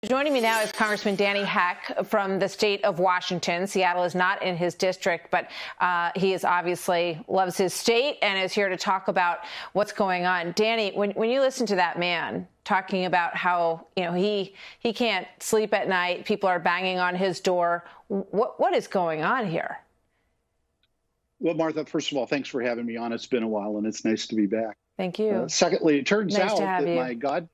Joining me now is Congressman Danny Heck from the state of Washington. Seattle is not in his district, but he is obviously loves his state and is here to talk about what's going on. Danny, when you listen to that man talking about how, you know, he can't sleep at night, people are banging on his door, what is going on here? Well, Martha, first of all, thanks for having me on. It's been a while, and it's nice to be back. Thank you. Secondly, it turns nice out that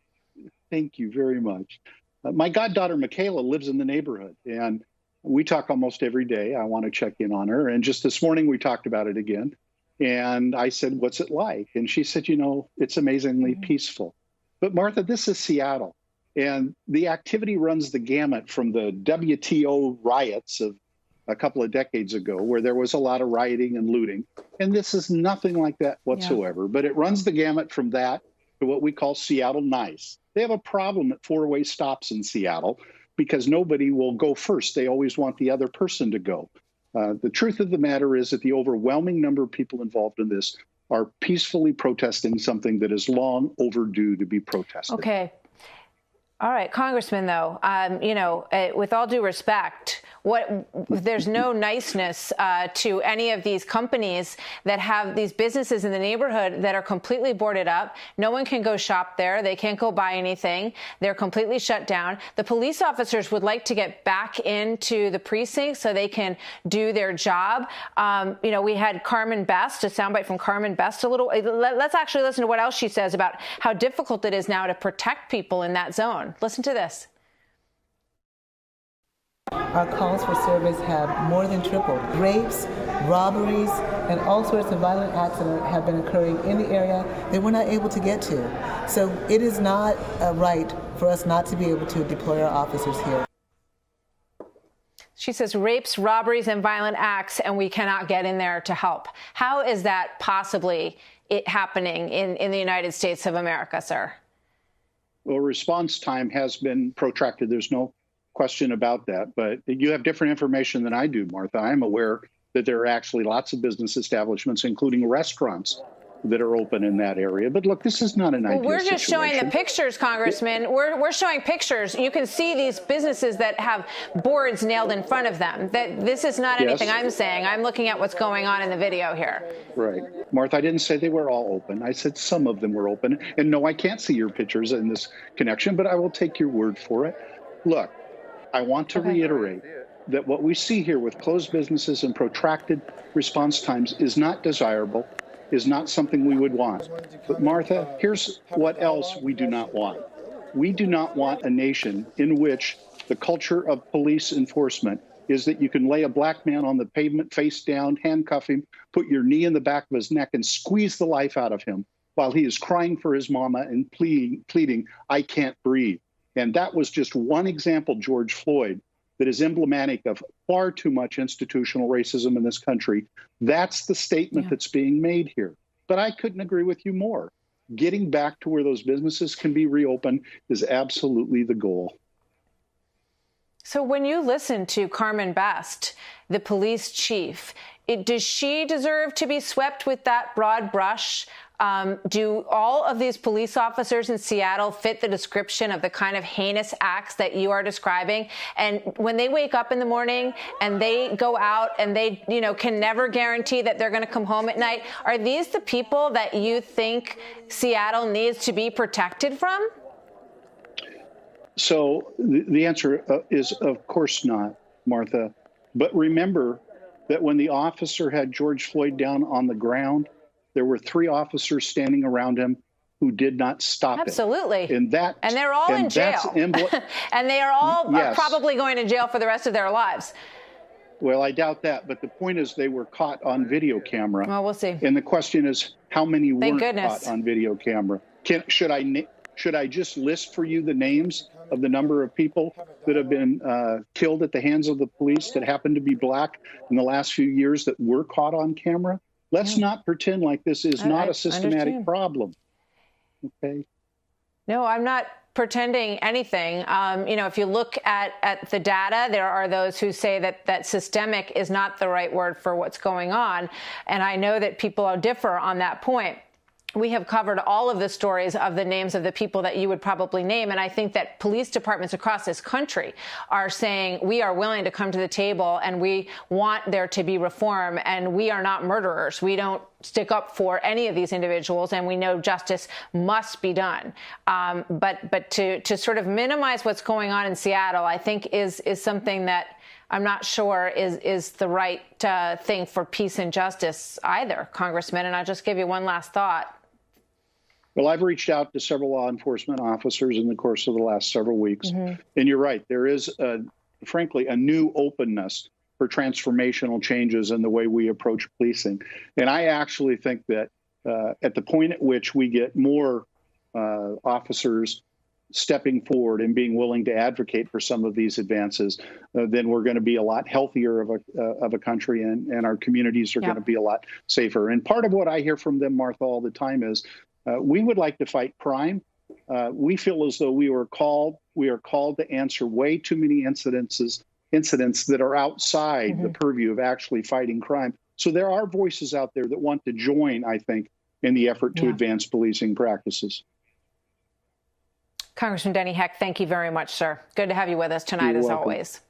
thank you very much. My goddaughter, Michaela, lives in the neighborhood, and we talk almost every day. I want to check in on her. And just this morning, we talked about it again. And I said, what's it like? And she said, you know, it's amazingly peaceful. But Martha, this is Seattle. And the activity runs the gamut from the WTO riots of a couple of decades ago, where there was a lot of rioting and looting. And this is nothing like that whatsoever. Yeah. But it runs the gamut from that to what we call Seattle nice. They have a problem at four-way stops in Seattle because nobody will go first. They always want the other person to go. The truth of the matter is that the overwhelming number of people involved in this are peacefully protesting something that is long overdue to be protested. Okay. All right, Congressman, though, you know, with all due respect, there's no niceness to any of these companies that have these businesses in the neighborhood that are completely boarded up. No one can go shop there. They can't go buy anything. They're completely shut down. The police officers would like to get back into the precinct so they can do their job. You know, we had Carmen Best, a soundbite from Carmen Best a little. Let's actually listen to what else she says about how difficult it is now to protect people in that zone. Listen to this. Our calls for service have more than tripled. Rapes, robberies, and all sorts of violent acts have been occurring in the area that we're not able to get to. So it is not right for us not to be able to deploy our officers here. She says rapes, robberies, and violent acts, and we cannot get in there to help. How is that possibly happening in the United States of America, sir? Well, response time has been protracted. There's no question about that. But you have different information than I do, Martha. I'm aware that there are actually lots of business establishments, including restaurants, that are open in that area. But look, this is not an ideal We're just situation. showing the pictures, Congressman. We're showing pictures. You can see these businesses that have boards nailed in front of them. That this is not anything I'm saying. I'm looking at what's going on in the video here. Right. Martha, I didn't say they were all open. I said some of them were open. And no, I can't see your pictures in this connection, but I will take your word for it. Look, I want to reiterate that what we see here with closed businesses and protracted response times is not desirable, is not something we would want. But Martha, here's what else we do not want. We do not want a nation in which the culture of police enforcement is that you can lay a black man on the pavement face down, handcuff him, put your knee in the back of his neck and squeeze the life out of him while he is crying for his mama and pleading, I can't breathe. And that was just one example, George Floyd, that is emblematic of far too much institutional racism in this country. That's the statement that's being made here. But I couldn't agree with you more. Getting back to where those businesses can be reopened is absolutely the goal. So when you listen to Carmen Best, the police chief, does she deserve to be swept with that broad brush? Do all of these police officers in Seattle fit the description of the kind of heinous acts that you are describing? And when they wake up in the morning and they go out and they, you know, can never guarantee that they're going to come home at night, are these the people that you think Seattle needs to be protected from? So the answer is, of course not, Martha. But remember that when the officer had George Floyd down on the ground, there were 3 officers standing around him who did not stop Absolutely. it. And they're all in jail. And they are all probably going to jail for the rest of their lives. Well, I doubt that. But the point is they were caught on video camera. Well, we'll see. And the question is, how many weren't caught on video camera? Should I just list for you the names of the number of people that have been killed at the hands of the police that happen to be black in the last few years that were caught on camera? Let's not pretend like this is not a systematic problem. Okay. No, I'm not pretending anything. You know, if you look at the data, there are those who say that systemic is not the right word for what's going on. And I know that people differ on that point. we have covered all of the stories of the names of the people that you would probably name. And I think that police departments across this country are saying we are willing to come to the table and we want there to be reform, and we are not murderers. We don't stick up for any of these individuals, and we know justice must be done. But to sort of minimize what's going on in Seattle, I think is something that I'm not sure is the right thing for peace and justice either, Congressman. And I'll just give you one last thought. Well, I've reached out to several law enforcement officers in the course of the last several weeks. And you're right, there is, frankly, a new openness for transformational changes in the way we approach policing. And I actually think that at the point at which we get more officers stepping forward and being willing to advocate for some of these advances, then we're going to be a lot healthier of a country, and our communities are going to be a lot safer. And part of what I hear from them, Martha, all the time is, we would like to fight crime. We feel as though we are called to answer way too many incidents that are outside the purview of actually fighting crime. So there are voices out there that want to join, I think, in the effort to advance policing practices. Congressman Denny Heck, thank you very much, sir. Good to have you with us tonight, as always.